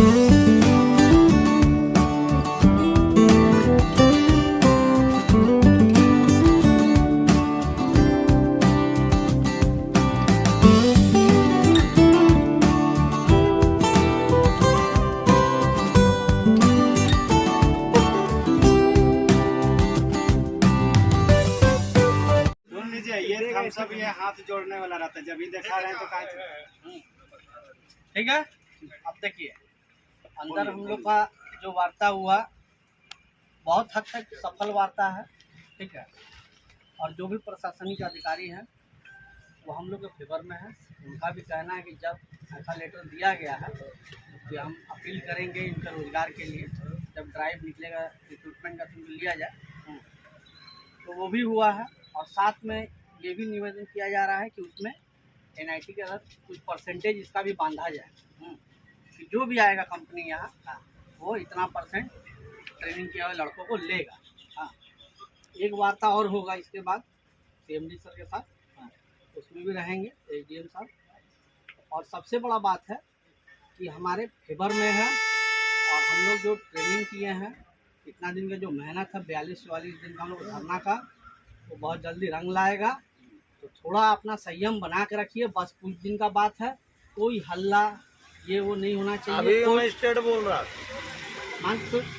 हम सब ये हाथ जोड़ने वाला रहता है, जब भी देखा रहे हैं तो कहा ठीक है। अब देखिए अंदर हम लोग का जो वार्ता हुआ बहुत हद तक सफल वार्ता है, ठीक है। और जो भी प्रशासनिक अधिकारी हैं वो हम लोग के फेवर में है। उनका भी कहना है कि जब ऐसा लेटर दिया गया है कि हम अपील करेंगे इनके रोजगार के लिए, जब ड्राइव निकलेगा रिक्रूटमेंट का तो लिया जाए, तो वो भी हुआ है। और साथ में ये भी निवेदन किया जा रहा है कि उसमें NIT के अंदर कुछ परसेंटेज इसका भी बांधा जाए कि जो भी आएगा कंपनी यहाँ वो इतना % ट्रेनिंग किया हुए लड़कों को लेगा। हाँ, एक वार्ता और होगा इसके बाद CMD सर के साथ, उसमें भी रहेंगे ADM साहब। और सबसे बड़ा बात है कि हमारे फेवर में है और हम लोग जो ट्रेनिंग किए हैं इतना दिन का जो मेहनत है 42-44 दिन का हम लोग धरना का, वो बहुत जल्दी रंग लाएगा। तो थोड़ा अपना संयम बना के रखिए, बस कुछ दिन का बात है, कोई हल्ला ये वो नहीं होना चाहिए। अभी स्टेट बोल रहा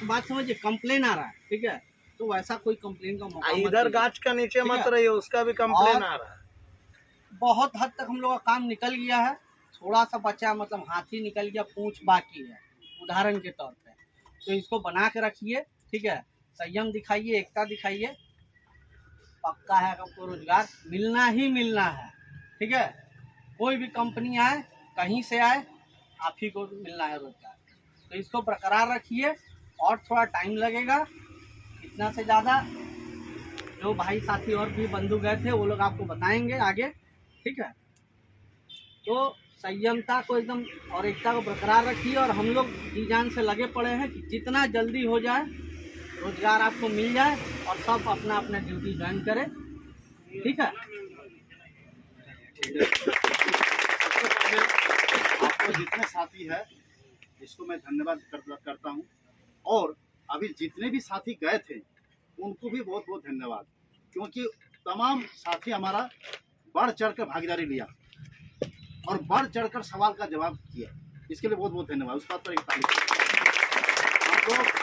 बात समझिए, कंप्लेन आ रहा है, ठीक है, तो वैसा कोई कंप्लेन का मौका इधर गाछ का नीचे मत रहिए, उसका भी कंप्लेन आ रहा है। बहुत हद तक हम लोग का काम निकल गया है, थोड़ा सा बचा, मतलब हाथी निकल गया, पूंछ बाकी है उदाहरण के तौर पे। तो इसको बना के रखिए, ठीक है, संयम दिखाइए, एकता दिखाइए। पक्का है आपको रोजगार मिलना ही मिलना है, ठीक है। कोई भी कंपनी आए कहीं से आए आप ही को मिलना है रोजगार। तो इसको बरकरार रखिए और थोड़ा टाइम लगेगा, इतना से ज़्यादा जो भाई साथी और भी बंधु गए थे वो लोग आपको बताएंगे आगे, ठीक है। तो संयमता को एकदम और एकता को बरकरार रखिए और हम लोग जी जान से लगे पड़े हैं कि जितना जल्दी हो जाए रोजगार आपको मिल जाए और सब अपना अपना ड्यूटी ज्वाइन करें, ठीक है। आपको जितने साथी है इसको मैं धन्यवाद करता हूँ, और अभी जितने भी साथी गए थे उनको भी बहुत बहुत धन्यवाद, क्योंकि तमाम साथी हमारा बढ़ चढ़कर भागीदारी लिया और बढ़ चढ़कर सवाल का जवाब किया, इसके लिए बहुत बहुत धन्यवाद। उस बात पर एक तारीफ। हम लोग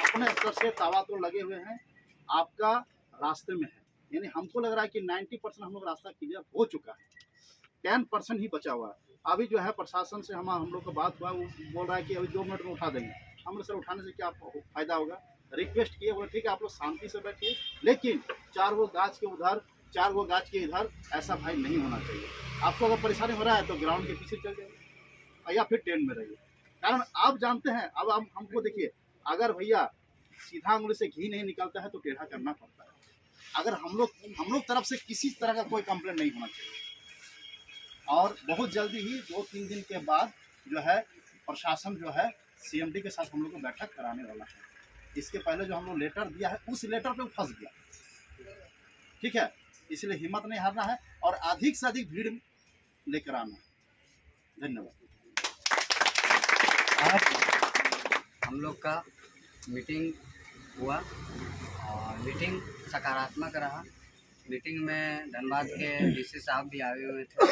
अपने स्तर से तावातुर लगे हुए हैं, आपका रास्ते में है, यानी हमको लग रहा है कि 90% हम लोग रास्ता क्लियर हो चुका है, 10% ही बचा हुआ है। अभी जो है प्रशासन से हम लोग का बात हुआ, वो बोल रहा है कि अभी 2 मिनट में उठा देंगे। हम लोग सर उठाने से क्या फायदा होगा, रिक्वेस्ट किए, बोले ठीक है आप लोग शांति से बैठिए, लेकिन 4 गो गाछ के उधर 4 गो गाछ के इधर ऐसा भाई नहीं होना चाहिए। आपको अगर परेशानी हो रहा है तो ग्राउंड के पीछे चल जाइए या फिर टेंट में रहिए, कारण आप जानते हैं। अब आप हमको देखिए, अगर भैया सीधा उंगली से घी नहीं निकलता है तो टेढ़ा करना पड़ता है। अगर हम लोग तरफ से किसी तरह का कोई कंप्लेंट नहीं होना चाहिए, और बहुत जल्दी ही 2-3 दिन के बाद जो है प्रशासन जो है CMD के साथ हम लोग को बैठक कराने वाला है। इसके पहले जो हम लोग लेटर दिया है उस लेटर पे फंस गया, ठीक है, इसलिए हिम्मत नहीं हारना है और अधिक से अधिक भीड़ लेकर आना है। धन्यवाद। आज हम लोग का मीटिंग हुआ और मीटिंग सकारात्मक रहा। मीटिंग में धनबाद के DC साहब भी आए हुए थे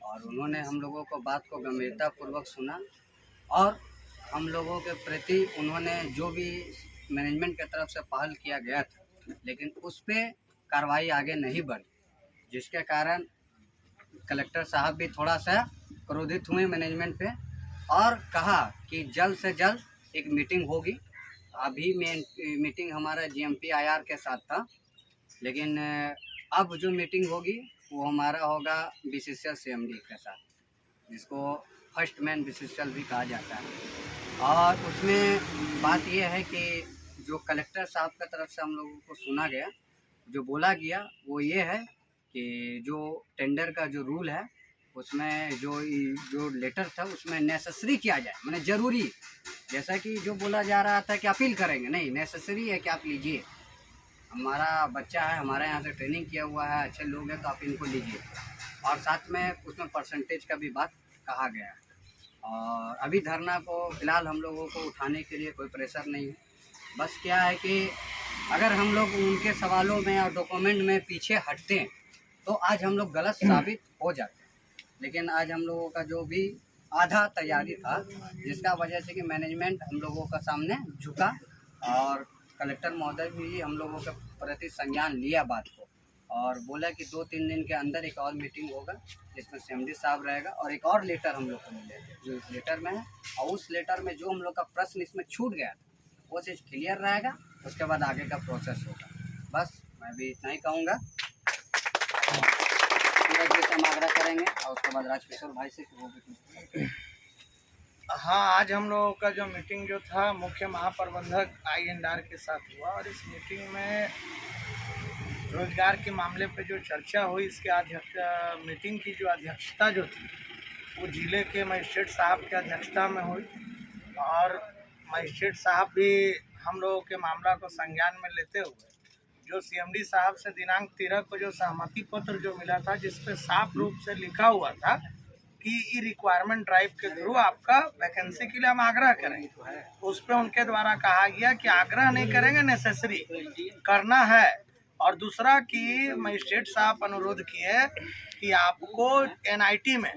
और उन्होंने हम लोगों को बात को गंभीरतापूर्वक सुना और हम लोगों के प्रति उन्होंने जो भी मैनेजमेंट की तरफ से पहल किया गया था, लेकिन उस पर कार्रवाई आगे नहीं बढ़ी, जिसके कारण कलेक्टर साहब भी थोड़ा सा क्रोधित हुए मैनेजमेंट पे और कहा कि जल्द से जल्द एक मीटिंग होगी। अभी मीटिंग हमारा GMP IR के साथ था, लेकिन अब जो मीटिंग होगी वो हमारा होगा BCCL CMD के साथ, जिसको फर्स्ट मैन BCCL भी कहा जाता है। और उसमें बात यह है कि जो कलेक्टर साहब की तरफ से हम लोगों को सुना गया, जो बोला गया वो ये है कि जो टेंडर का जो रूल है उसमें जो लेटर था उसमें नेसेसरी किया जाए, माने ज़रूरी, जैसा कि जो बोला जा रहा था कि अपील करेंगे, नहीं, नेसेसरी है कि आप लीजिए, हमारा बच्चा है, हमारे यहाँ से ट्रेनिंग किया हुआ है, अच्छे लोग हैं, तो आप इनको लीजिए। और साथ में उसमें परसेंटेज का भी बात कहा गया है और अभी धरना को फिलहाल हम लोगों को उठाने के लिए कोई प्रेशर नहीं है। बस क्या है कि अगर हम लोग उनके सवालों में और डॉक्यूमेंट में पीछे हटते हैं तो आज हम लोग गलत साबित हो जाते हैं। लेकिन आज हम लोगों का जो भी आधा तैयारी था, जिसका वजह से कि मैनेजमेंट हम लोगों का सामने झुका और कलेक्टर महोदय भी हम लोगों के प्रति संज्ञान लिया बात को और बोला कि 2-3 दिन के अंदर एक और मीटिंग होगा जिसमें CMD साहब रहेगा और एक और लेटर हम लोग को मिलेगा जो इस लेटर में है। और उस लेटर में जो हम लोग का प्रश्न इसमें छूट गया था वो चीज़ क्लियर रहेगा, उसके बाद आगे का प्रोसेस होगा। बस मैं भी इतना ही कहूँगा। सूरज जी से हम आग्रह करेंगे और उसके बाद राजकिशोर भाई से वो भी। हाँ, आज हम लोगों का जो मीटिंग जो था मुख्य महाप्रबंधक INR के साथ हुआ और इस मीटिंग में रोजगार के मामले पे जो चर्चा हुई, इसके मीटिंग की जो अध्यक्षता जो थी वो जिले के मजिस्ट्रेट साहब की अध्यक्षता में हुई और मजिस्ट्रेट साहब भी हम लोगों के मामला को संज्ञान में लेते हुए जो CMD साहब से दिनांक 13 को जो सहमति पत्र जो मिला था जिसपे साफ रूप से लिखा हुआ था कि ई रिक्वायरमेंट ड्राइव के थ्रू आपका वैकेंसी के लिए हम आग्रह करेंगे, उस पर उनके द्वारा कहा गया कि आग्रह नहीं करेंगे, नेसेसरी करना है। और दूसरा कि मजिस्ट्रेट साहब अनुरोध किए कि आपको NIT में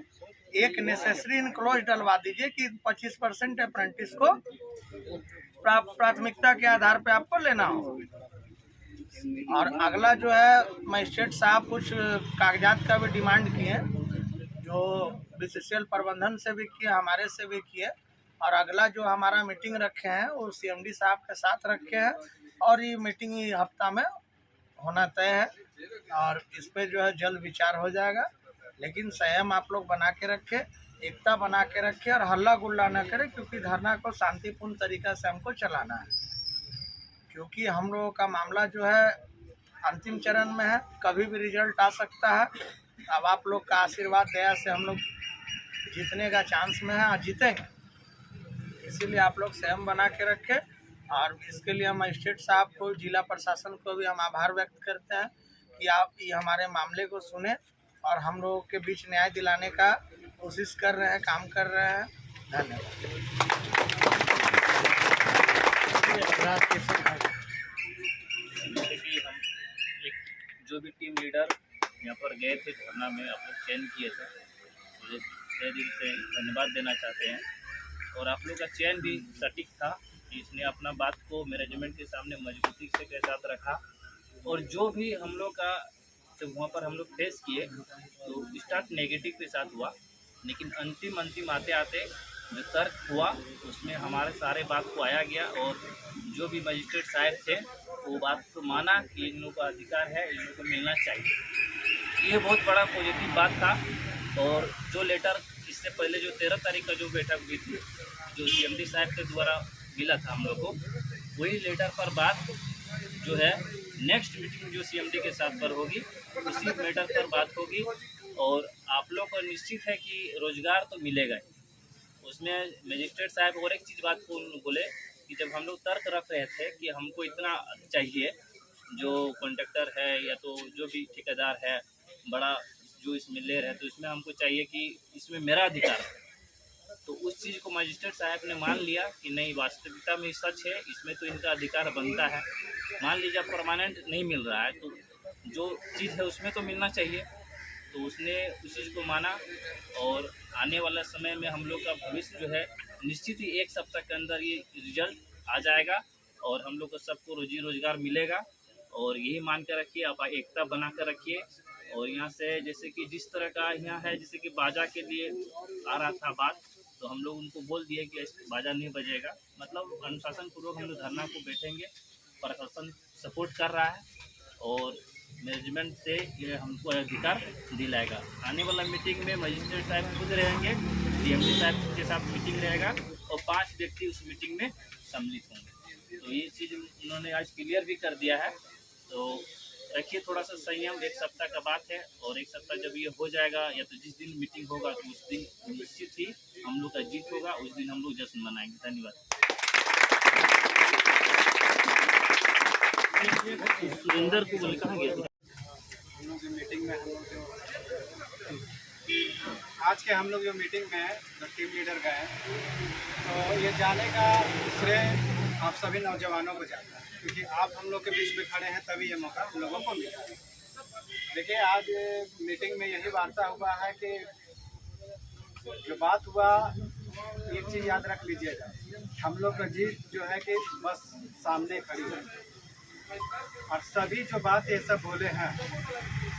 एक नेसेसरी इनक्लोज डलवा दीजिए कि 25% अप्रेंटिस को प्राथमिकता के आधार पे आपको लेना हो। और अगला जो है मजिस्ट्रेट साहब कुछ कागजात का भी डिमांड किए जो BCCL प्रबंधन से भी किए, हमारे से भी किए। और अगला जो हमारा मीटिंग रखे हैं वो CMD साहब के साथ रखे हैं और ये मीटिंग ये हफ्ता में होना तय है और इस पे जो है जल्द विचार हो जाएगा। लेकिन संयम आप लोग बना के रखें, एकता बना के रखें और हल्ला गुल्ला न करें, क्योंकि धरना को शांतिपूर्ण तरीका से हमको चलाना है। क्योंकि हम लोगों का मामला जो है अंतिम चरण में है, कभी भी रिजल्ट आ सकता है। अब आप लोग का आशीर्वाद दया से हम लोग जीतने का चांस में है और जीतेंगे, इसीलिए आप लोग संयम बना के रखें। और इसके लिए हम मजिस्ट्रेट साहब को, जिला प्रशासन को भी हम आभार व्यक्त करते हैं कि आप ये हमारे मामले को सुने और हम लोगों के बीच न्याय दिलाने का कोशिश कर रहे हैं, काम कर रहे हैं। धन्यवाद। जो भी टीम लीडर यहाँ पर गए थे धरना में, आप लोग चयन किए थे, मुझे तहे दिल से धन्यवाद देना चाहते हैं। और आप लोग का चयन भी सटीक था, इसने अपना बात को मैनेजमेंट के सामने मजबूती के साथ रखा। और जो भी हम लोग का जब वहाँ पर हम लोग फेस किए तो स्टार्ट नेगेटिव के साथ हुआ, लेकिन अंतिम आते आते जो तर्क हुआ उसमें हमारे सारे बात को आया गया और जो भी मजिस्ट्रेट साहब थे वो बात को माना कि इन लोगों का अधिकार है, इन लोगों को मिलना चाहिए। ये बहुत बड़ा पॉजिटिव बात था। और जो लेटर इससे पहले जो 13 तारीख का जो बैठक हुई थी जो CMD साहब के द्वारा मिला था हम लोग को, वही लेटर पर बात जो है नेक्स्ट मीटिंग जो CMD के साथ पर होगी उसी मैटर पर बात होगी। और आप लोग को निश्चित है कि रोजगार तो मिलेगा ही। उसमें मजिस्ट्रेट साहब और एक चीज़ बात को बोले कि जब हम लोग तर्क रख रहे थे कि हमको इतना चाहिए, जो कॉन्ट्रैक्टर है या तो जो भी ठेकेदार है बड़ा जो इसमें ले रहे, तो इसमें हमको चाहिए कि इसमें मेरा अधिकार है। तो उस चीज़ को मजिस्ट्रेट साहब ने मान लिया कि नहीं, वास्तविकता में सच है, इसमें तो इनका अधिकार बनता है। मान लीजिए परमानेंट नहीं मिल रहा है तो जो चीज़ है उसमें तो मिलना चाहिए। तो उसने उस चीज़ को माना और आने वाला समय में हम लोग का भविष्य जो है निश्चित ही 1 सप्ताह के अंदर ये रिजल्ट आ जाएगा और हम लोग को सबको रोजी रोजगार मिलेगा। और यही मान के रखिए, आप एकता बना कर रखिए। और यहाँ से जैसे कि जिस तरह का यहाँ है, जैसे कि बाजा के लिए आ रहा था बात, तो हम लोग उनको बोल दिए कि बाजा नहीं बजेगा। मतलब अनुशासन पूर्वक हम लोग धरना को बैठेंगे, प्रशासन सपोर्ट कर रहा है और मैनेजमेंट से ये हमको अधिकार दिलाएगा। आने वाला मीटिंग में मजिस्ट्रेट साहब खुद रहेंगे, CMD साहब के साथ मीटिंग रहेगा और 5 व्यक्ति उस मीटिंग में सम्मिलित होंगे। तो ये चीज़ उन्होंने आज क्लियर भी कर दिया है। तो रखिए थोड़ा सा संयम, 1 सप्ताह का बात है और 1 सप्ताह जब ये हो जाएगा या तो जिस दिन मीटिंग होगा तो उस दिन निश्चित ही हम लोग का जीत होगा, उस दिन हम लोग जश्न मनाएंगे। धन्यवाद। सुरेंद्र को बोले कहाँ गया? मीटिंग में हम लोग जो आज के हम लोग जो मीटिंग में है जो टीम लीडर गए हैं, तो ये जाने का श्रेय आप सभी नौजवानों को जाता है, क्योंकि आप हम लोग के बीच में खड़े हैं तभी ये मौका हम लोगों को मिला है। देखिए, आज मीटिंग में यही वार्ता हुआ है कि जो बात हुआ, एक चीज़ याद रख लीजिएगा, हम लोग का जीत जो है कि बस सामने खड़ी है, और सभी जो बात ये सब बोले हैं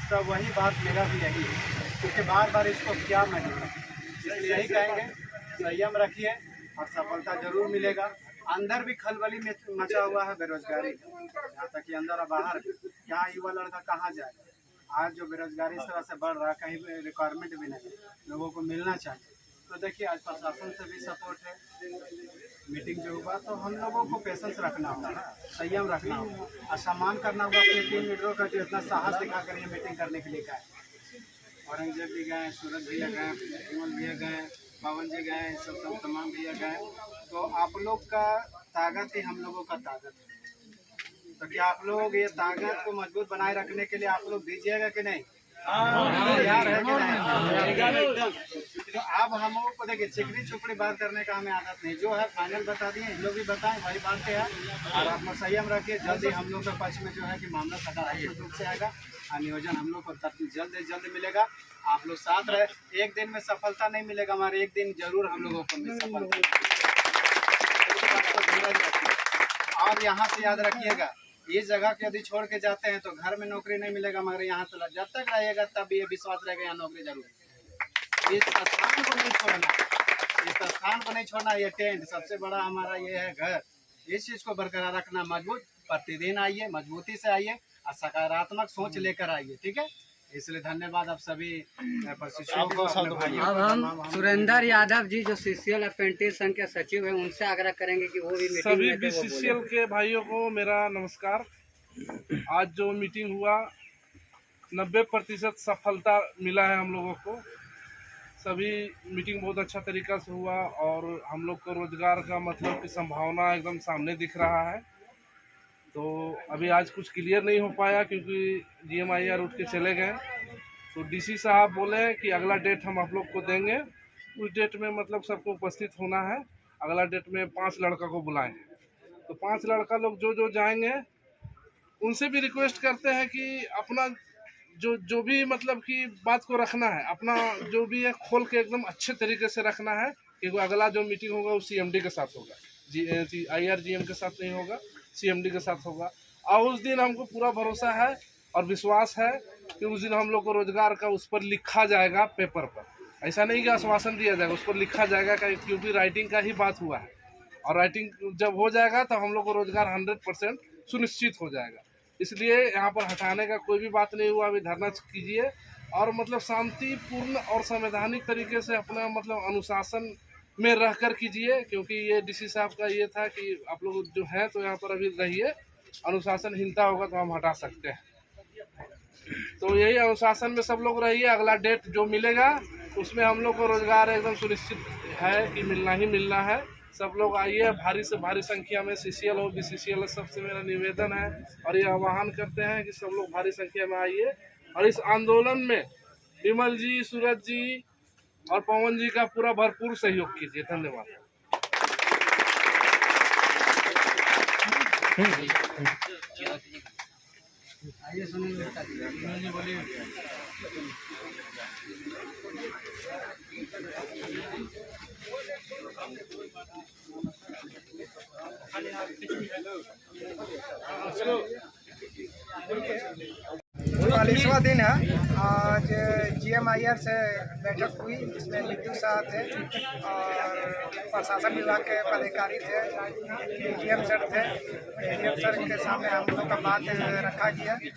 सब वही बात मेरा भी यही है, क्योंकि बार बार इसको क्या मैं इसलिए यही कहेंगे, संयम रखिए और सफलता जरूर मिलेगा। अंदर भी खलबली में मचा हुआ है बेरोजगारी, यहाँ तक कि अंदर और बाहर भी, क्या युवा लड़का कहाँ जाए। आज जो बेरोजगारी इस तरह से बढ़ रहा है, कहीं रिक्वायरमेंट भी नहीं, लोगों को मिलना चाहिए। तो देखिए, आज प्रशासन से भी सपोर्ट है। मीटिंग जो हुआ तो हम लोगों को पेशेंस रखना होगा, संयम रखना होगा और सम्मान करना होगा अपने टीम लीडरों का, जो इतना साहस दिखा कर ये मीटिंग करने के लिए गए। औरंगजेब भी गए, सूरज भैया गए, विमल भैया गए, पवन जी गए, सब तमाम भैया गए। तो आप लोग का ताकत ही हम लोगों का ताकत है। तो क्या आप लोग ये ताकत को मजबूत बनाए रखने के लिए आप लोग दीजिएगा कि नहीं? तैयार है कि नहीं? तो अब हम लोग को देखिए, चिकनी चुपड़ी बात करने का हमें आदत नहीं, जो है फाइनल बता दिए, इन लोग भी बताएं वही बात है। और आप लोग संयम रखिए, जल्दी हम लोग के पक्ष में जो है कि मामला सकारात्मक रूप से आएगा और नियोजन हम लोग को जल्द से जल्द मिलेगा। आप लोग साथ रहे, एक दिन में सफलता नहीं मिलेगा, हमारे एक दिन जरूर हम लोगों को मिल सफलता। और यहाँ से याद रखिएगा, ये जगह के यदि छोड़ के जाते हैं तो घर में नौकरी नहीं मिलेगा, मगर यहाँ तो जब तक रहेगा तब ये विश्वास रहेगा यहाँ नौकरी जरूर। इस स्थान को नहीं छोड़ना, इस स्थान को नहीं छोड़ना। ये टेंट सबसे बड़ा हमारा ये है घर, इस चीज़ को बरकरार रखना, मजबूत प्रतिदिन आइए, मजबूती से आइए और सकारात्मक सोच लेकर आइए, ठीक है। इसलिए धन्यवाद आप सभी प्रशिक्षुओं को। अब हम सुरेंद्र यादव जी जो सीसीएल अप्रेंटिस संघ के सचिव हैं, उनसे आग्रह करेंगे कि वो भी मीटिंग सभी बीसीसीएल के भाइयों को मेरा नमस्कार। आज जो मीटिंग हुआ 90% सफलता मिला है हम लोगों को। सभी मीटिंग बहुत अच्छा तरीका से हुआ और हम लोग को रोजगार का मतलब की संभावना एकदम सामने दिख रहा है। तो अभी आज कुछ क्लियर नहीं हो पाया क्योंकि GMIR उठ के चले गए। तो DC साहब बोले कि अगला डेट हम आप लोग को देंगे, उस डेट में मतलब सबको उपस्थित होना है। अगला डेट में 5 लड़का को बुलाएं। तो 5 लड़का लोग जो जाएंगे उनसे भी रिक्वेस्ट करते हैं कि अपना जो भी मतलब कि बात को रखना है, अपना जो भी है खोल के एकदम अच्छे तरीके से रखना है, क्योंकि अगला जो मीटिंग होगा वो CMD के साथ होगा, IRGM के साथ नहीं होगा, CMD के साथ होगा। और उस दिन हमको पूरा भरोसा है और विश्वास है कि उस दिन हम लोग को रोजगार का उस पर लिखा जाएगा पेपर पर। ऐसा नहीं कि आश्वासन दिया जाएगा, उस पर लिखा जाएगा, क्योंकि राइटिंग का ही बात हुआ है। और राइटिंग जब हो जाएगा तो हम लोग को रोजगार 100% सुनिश्चित हो जाएगा। इसलिए यहाँ पर हटाने का कोई भी बात नहीं हुआ। अभी धरना कीजिए और मतलब शांतिपूर्ण और संवैधानिक तरीके से अपना मतलब अनुशासन में रह कर कीजिए, क्योंकि ये DC साहब का ये था कि आप लोग जो हैं तो यहाँ पर अभी रहिए, अनुशासनहीनता होगा तो हम हटा सकते हैं। तो यही अनुशासन में सब लोग रहिए। अगला डेट जो मिलेगा उसमें हम लोग को रोजगार एकदम सुनिश्चित है कि मिलना ही मिलना है। सब लोग आइए, भारी से भारी संख्या में, CCL हो BCCL, सबसे मेरा निवेदन है और ये आह्वान करते हैं कि सब लोग भारी संख्या में आइए और इस आंदोलन में विमल जी, सूरज जी और पवन जी का पूरा भरपूर सहयोग कीजिए। धन्यवाद। आइए सुनिए, बोलिए। चालीसवां दिन है। आज GMIR से बैठक हुई, जिसमें बिट्टू साहब थे और प्रशासन विभाग के पदाधिकारी थे, AGM सर थे। AGM सर के सामने हम लोग का बात रखा गया कि इन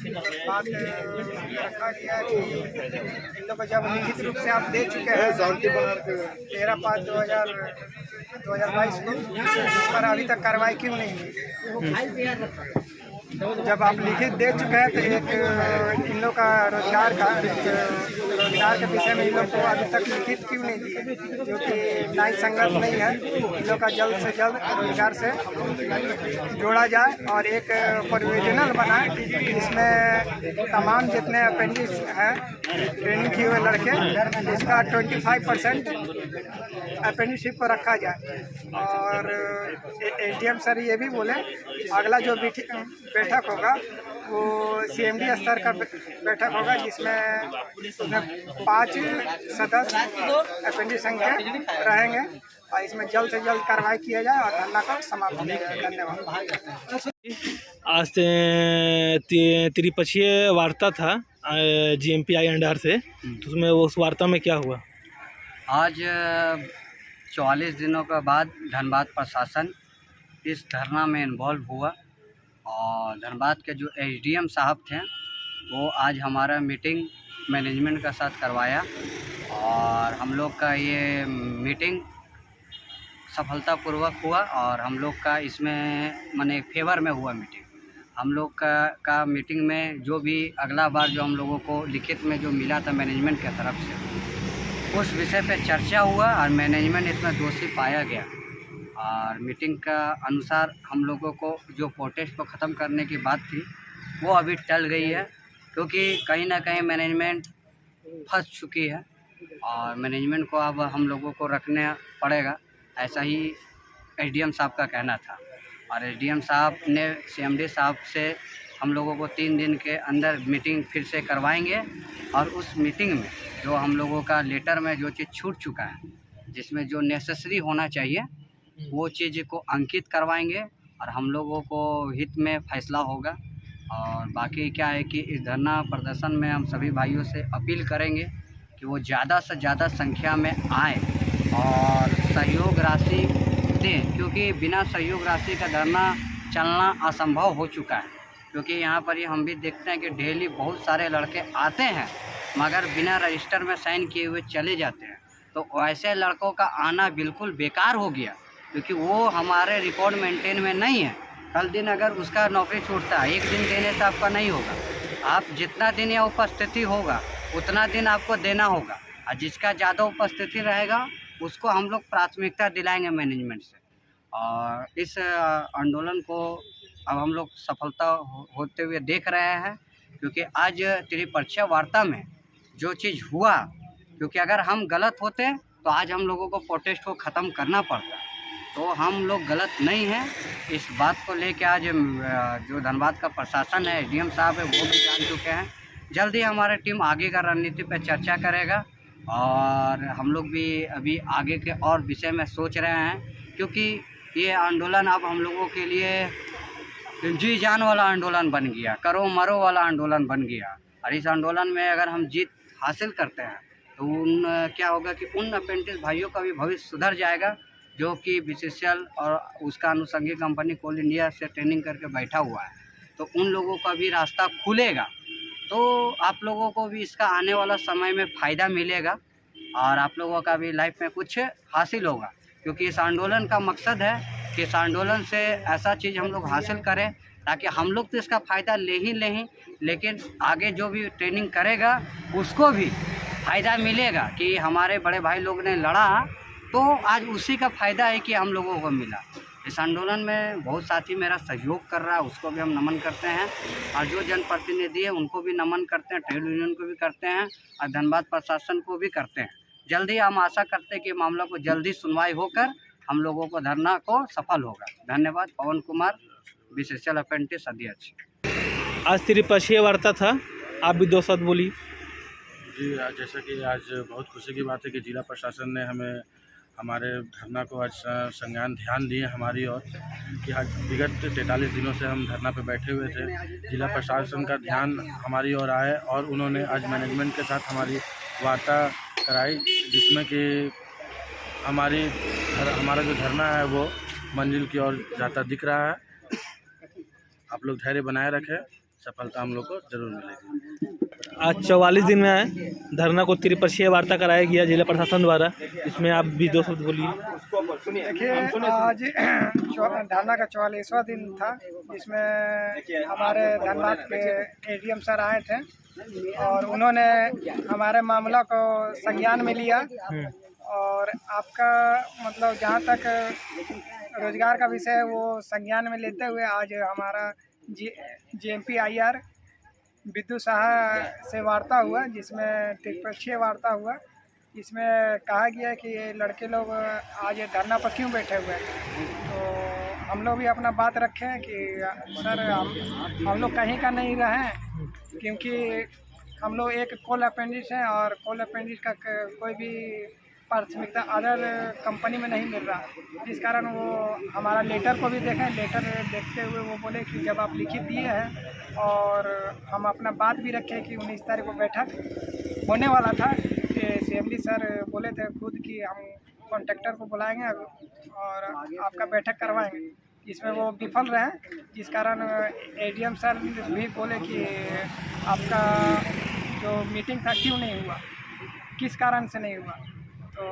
लोग को जब लिखित रूप से आप दे चुके हैं 13/5/2022 को, इस पर अभी तक कार्रवाई क्यों नहीं हुई? जब आप लिखित दे चुके हैं तो एक इन लोग का रोजगार का रोजगार के विषय में इन लोग को अभी तक लिखित क्यों नहीं दिए, जो कि न्याय संगत नहीं है। इन लोग का जल्द से जल्द रोजगार से जोड़ा जाए और एक प्रोविजनल बनाए जिसमें तमाम जितने अप्रेंटिस हैं ट्रेनिंग किए हुए लड़के, इसका 25% अप्रेंटिसशिप को रखा जाए। और एसडीएम सर ये भी बोले अगला जो बैठक होगा वो CMD स्तर का बैठक होगा जिसमें 5 सदस्य अप्रेंटिस संघ के रहेंगे और इसमें जल्द से जल्द कार्रवाई किया जाए और धरना का समाप्त किया जाए। धन्यवाद। आज त्रिपक्षीय वार्ता था GMPI अंडर से, तो उसमें उस वार्ता में क्या हुआ? आज 44 दिनों के बाद धनबाद प्रशासन इस धरना में इन्वॉल्व हुआ और धनबाद के जो SDM साहब थे वो आज हमारा मीटिंग मैनेजमेंट के साथ करवाया और हम लोग का ये मीटिंग सफलतापूर्वक हुआ और हम लोग का इसमें माने फेवर में हुआ मीटिंग। हम लोग का मीटिंग में जो भी अगला बार जो हम लोगों को लिखित में जो मिला था मैनेजमेंट की तरफ से उस विषय पे चर्चा हुआ और मैनेजमेंट इसमें दोषी पाया गया और मीटिंग का अनुसार हम लोगों को जो प्रोटेस्ट को ख़त्म करने की बात थी वो अभी टल गई है, क्योंकि कहीं ना कहीं मैनेजमेंट फंस चुकी है और मैनेजमेंट को अब हम लोगों को रखना पड़ेगा, ऐसा ही SDM साहब का कहना था। और SDM साहब ने CMD साहब से हम लोगों को 3 दिन के अंदर मीटिंग फिर से करवाएंगे और उस मीटिंग में जो हम लोगों का लेटर में जो चीज़ छूट चुका है, जिसमें जो नेसेसरी होना चाहिए वो चीज़ को अंकित करवाएंगे और हम लोगों को हित में फैसला होगा। और बाकी क्या है कि इस धरना प्रदर्शन में हम सभी भाइयों से अपील करेंगे कि वो ज़्यादा से ज़्यादा संख्या में आए और सहयोग राशि दें, क्योंकि बिना सहयोग राशि का धरना चलना असंभव हो चुका है। क्योंकि यहाँ पर ही हम भी देखते हैं कि डेली बहुत सारे लड़के आते हैं मगर बिना रजिस्टर में साइन किए हुए चले जाते हैं, तो ऐसे लड़कों का आना बिल्कुल बेकार हो गया, क्योंकि वो हमारे रिकॉर्ड मेंटेन में नहीं है। कल दिन अगर उसका नौकरी छूटता है, 1 दिन देने से आपका नहीं होगा, आप जितना दिन या उपस्थिति होगा उतना दिन आपको देना होगा और जिसका ज़्यादा उपस्थिति रहेगा उसको हम लोग प्राथमिकता दिलाएंगे मैनेजमेंट से। और इस आंदोलन को अब हम लोग सफलता होते हुए देख रहे हैं, क्योंकि आज त्रिपक्षीय वार्ता में जो चीज़ हुआ, क्योंकि अगर हम गलत होते तो आज हम लोगों को प्रोटेस्ट को ख़त्म करना पड़ता, तो हम लोग गलत नहीं हैं। इस बात को लेकर आज जो धनबाद का प्रशासन है, SDM साहब है, वो भी जान चुके हैं। जल्दी हमारी टीम आगे का रणनीति पर चर्चा करेगा और हम लोग भी अभी आगे के और विषय में सोच रहे हैं, क्योंकि ये आंदोलन अब हम लोगों के लिए जी जान वाला आंदोलन बन गया, करो मरो वाला आंदोलन बन गया। और इस आंदोलन में अगर हम जीत हासिल करते हैं तो क्या होगा कि उन अप्रेंटिस भाइयों का भी भविष्य सुधर जाएगा जो कि BCCL और उसका अनुषंगी कंपनी कोल इंडिया से ट्रेनिंग करके बैठा हुआ है, तो उन लोगों का भी रास्ता खुलेगा। तो आप लोगों को भी इसका आने वाला समय में फ़ायदा मिलेगा और आप लोगों का भी लाइफ में कुछ हासिल होगा, क्योंकि इस आंदोलन का मकसद है कि इस आंदोलन से ऐसा चीज़ हम लोग हासिल करें ताकि हम लोग तो इसका फ़ायदा ले ही लें, लेकिन आगे जो भी ट्रेनिंग करेगा उसको भी फ़ायदा मिलेगा कि हमारे बड़े भाई लोग ने लड़ा तो आज उसी का फ़ायदा है कि हम लोगों को मिला। इस आंदोलन में बहुत साथी मेरा सहयोग कर रहा है, उसको भी हम नमन करते हैं और जो जनप्रतिनिधि है उनको भी नमन करते हैं, ट्रेड यूनियन को भी करते हैं और धनबाद प्रशासन को भी करते हैं। जल्दी हम आशा करते हैं कि मामला को जल्दी सुनवाई होकर हम लोगों को धरना को सफल होगा। धन्यवाद। पवन कुमार, BCCL अप्रेंटिस अध्यक्ष। आज त्रिपक्षीय वार्ता था, आप भी 2 शब्द बोलिए। जी, जैसा कि आज बहुत खुशी की बात है कि जिला प्रशासन ने हमें हमारे धरना को आज संज्ञान ध्यान दिए हमारी ओर, कि आज विगत 43 दिनों से हम धरना पे बैठे हुए थे। जिला प्रशासन का ध्यान हमारी ओर आए और उन्होंने आज मैनेजमेंट के साथ हमारी वार्ता कराई, जिसमें कि हमारा जो धरना है वो मंजिल की ओर जाता दिख रहा है। आप लोग धैर्य बनाए रखें, सफलता हम लोग को जरूर मिलेगी। आज 44 दिन में आए धरना को त्रिपक्षीय वार्ता कराया गया जिला प्रशासन द्वारा। इसमें आप भी 2 शब्द बोलिए। देखिए, आज धरना का 44वां दिन था, जिसमें हमारे धनबाद के एडीएम सर आए थे और उन्होंने हमारे मामला को संज्ञान में लिया। और आपका मतलब जहाँ तक रोजगार का विषय वो संज्ञान में लेते हुए आज हमारा GMPIR विद्युत साहा से वार्ता हुआ, जिसमें त्रिपक्षीय वार्ता हुआ। इसमें कहा गया कि ये लड़के लोग आज धरना पर क्यों बैठे हुए हैं। तो हम लोग भी अपना बात रखें कि सर हम लोग कहीं का नहीं रहे, क्योंकि हम लोग एक कोल अपेंडिक्स हैं और कोल अपेंडिक्स का कोई भी प्राथमिकता अदर कंपनी में नहीं मिल रहा। जिस कारण वो हमारा लेटर को भी देखें, लेटर देखते हुए वो बोले कि जब आप लिखित दिए हैं और हम अपना बात भी रखें कि 19 तारीख को बैठक होने वाला था, CMD सर बोले थे खुद कि हम कॉन्ट्रैक्टर को बुलाएंगे और आपका बैठक करवाएंगे। इसमें वो विफल रहे, जिस कारण ADM सर भी बोले कि आपका जो मीटिंग था क्यों नहीं हुआ, किस कारण से नहीं हुआ। तो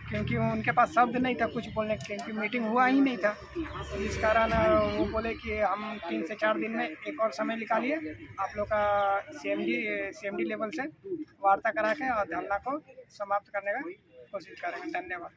क्योंकि उनके पास शब्द नहीं था कुछ बोलने, क्योंकि मीटिंग हुआ ही नहीं था। इस कारण वो बोले कि हम 3 से 4 दिन में एक और समय निकालिए, आप लोग का CMD लेवल से वार्ता करा के और धरना को समाप्त करने का कोशिश करेंगे। धन्यवाद।